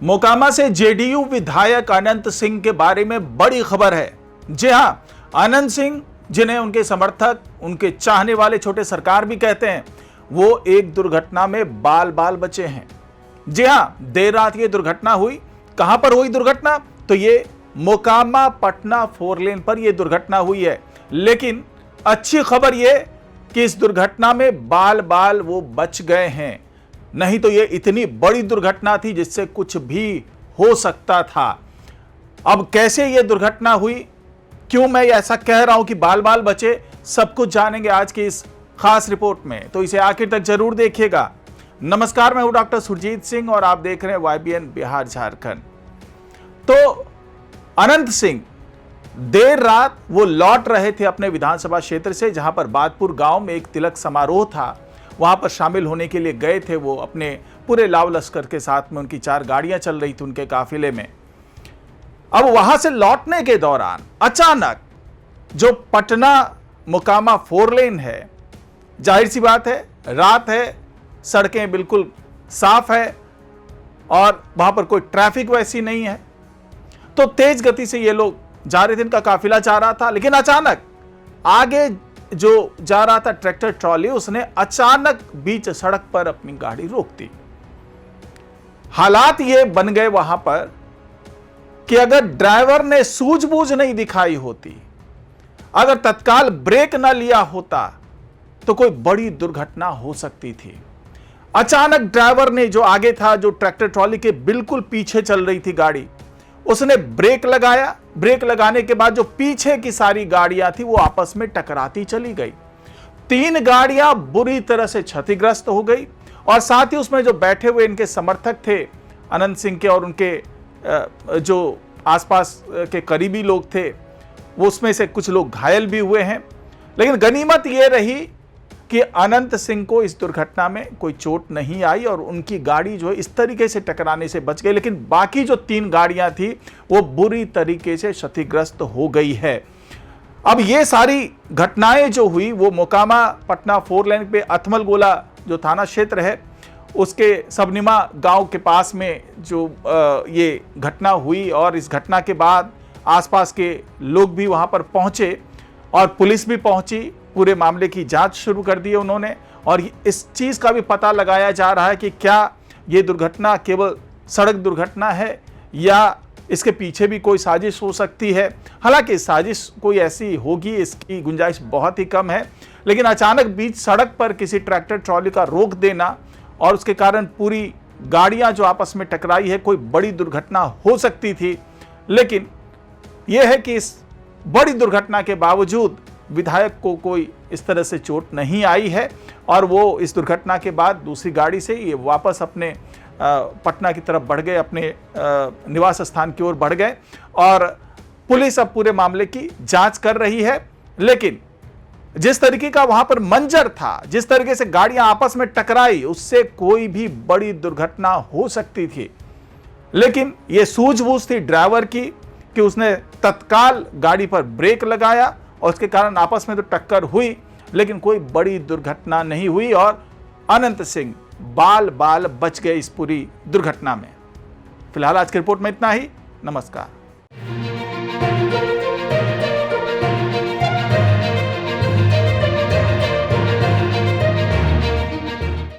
मोकामा से जेडीयू विधायक अनंत सिंह के बारे में बड़ी खबर है। जी हां, अनंत सिंह, जिन्हें उनके समर्थक, उनके चाहने वाले छोटे सरकार भी कहते हैं, वो एक दुर्घटना में बाल बाल बचे हैं। जी हां, देर रात ये दुर्घटना हुई। कहां पर हुई दुर्घटना? तो ये मोकामा पटना 4 लेन पर यह दुर्घटना हुई है। लेकिन अच्छी खबर यह कि इस दुर्घटना में बाल बाल वो बच गए हैं, नहीं तो यह इतनी बड़ी दुर्घटना थी जिससे कुछ भी हो सकता था। अब कैसे यह दुर्घटना हुई, क्यों मैं ऐसा कह रहा हूं कि बाल बाल बचे, सब कुछ जानेंगे आज की इस खास रिपोर्ट में, तो इसे आखिर तक जरूर देखिएगा। नमस्कार, मैं हूं डॉक्टर सुरजीत सिंह और आप देख रहे हैं YBN बिहार झारखंड। तो अनंत सिंह देर रात वो लौट रहे थे अपने विधानसभा क्षेत्र से, जहां पर बादपुर गांव में एक तिलक समारोह था, वहां पर शामिल होने के लिए गए थे। वो अपने पूरे लाव लश्कर के साथ में, उनकी 4 गाड़ियां चल रही थी उनके काफिले में। अब वहां से लौटने के दौरान अचानक जो पटना मोकामा 4 लेन है, जाहिर सी बात है रात है, सड़कें बिल्कुल साफ है और वहां पर कोई ट्रैफिक वैसी नहीं है, तो तेज गति से ये लोग जा रहे थे, इनका काफिला जा रहा था। लेकिन अचानक आगे जो जा रहा था ट्रैक्टर ट्रॉली, उसने अचानक बीच सड़क पर अपनी गाड़ी रोक दी। हालात ये बन गए वहां पर कि अगर ड्राइवर ने सूझबूझ नहीं दिखाई होती, अगर तत्काल ब्रेक न लिया होता, तो कोई बड़ी दुर्घटना हो सकती थी। अचानक ड्राइवर ने, जो आगे था, जो ट्रैक्टर ट्रॉली के बिल्कुल पीछे चल रही थी गाड़ी, उसने ब्रेक लगाया। ब्रेक लगाने के बाद जो पीछे की सारी गाड़ियां थी वो आपस में टकराती चली गई। 3 गाड़ियां बुरी तरह से क्षतिग्रस्त हो गई और साथ ही उसमें जो बैठे हुए इनके समर्थक थे अनंत सिंह के और उनके जो आसपास के करीबी लोग थे, वो उसमें से कुछ लोग घायल भी हुए हैं। लेकिन गनीमत यह रही कि अनंत सिंह को इस दुर्घटना में कोई चोट नहीं आई और उनकी गाड़ी जो है इस तरीके से टकराने से बच गई। लेकिन बाकी जो 3 गाड़ियां थी वो बुरी तरीके से क्षतिग्रस्त हो गई है। अब ये सारी घटनाएं जो हुई वो मोकामा पटना 4 लेन पे अथमल गोला जो थाना क्षेत्र है, उसके सबनिमा गांव के पास में जो ये घटना हुई। और इस घटना के बाद आसपास के लोग भी वहां पर पहुंचे और पुलिस भी पहुंची, पूरे मामले की जांच शुरू कर दी है उन्होंने। और इस चीज का भी पता लगाया जा रहा है कि क्या ये दुर्घटना केवल सड़क दुर्घटना है या इसके पीछे भी कोई साजिश हो सकती है। हालांकि साजिश कोई ऐसी होगी, इसकी गुंजाइश बहुत ही कम है, लेकिन अचानक बीच सड़क पर किसी ट्रैक्टर ट्रॉली का रोक देना और उसके कारण पूरी गाड़ियां जो आपस में टकराई है, कोई बड़ी दुर्घटना हो सकती थी। लेकिन यह है कि इस बड़ी दुर्घटना के बावजूद विधायक को कोई इस तरह से चोट नहीं आई है और वो इस दुर्घटना के बाद दूसरी गाड़ी से ये वापस अपने पटना की तरफ बढ़ गए, अपने निवास स्थान की ओर बढ़ गए और पुलिस अब पूरे मामले की जांच कर रही है। लेकिन जिस तरीके का वहां पर मंजर था, जिस तरीके से गाड़ियां आपस में टकराई, उससे कोई भी बड़ी दुर्घटना हो सकती थी। लेकिन यह सूझबूझ थी ड्राइवर की कि उसने तत्काल गाड़ी पर ब्रेक लगाया और उसके कारण आपस में तो टक्कर हुई, लेकिन कोई बड़ी दुर्घटना नहीं हुई और अनंत सिंह बाल बाल बच गए इस पूरी दुर्घटना में। फिलहाल आज की रिपोर्ट में इतना ही। नमस्कार।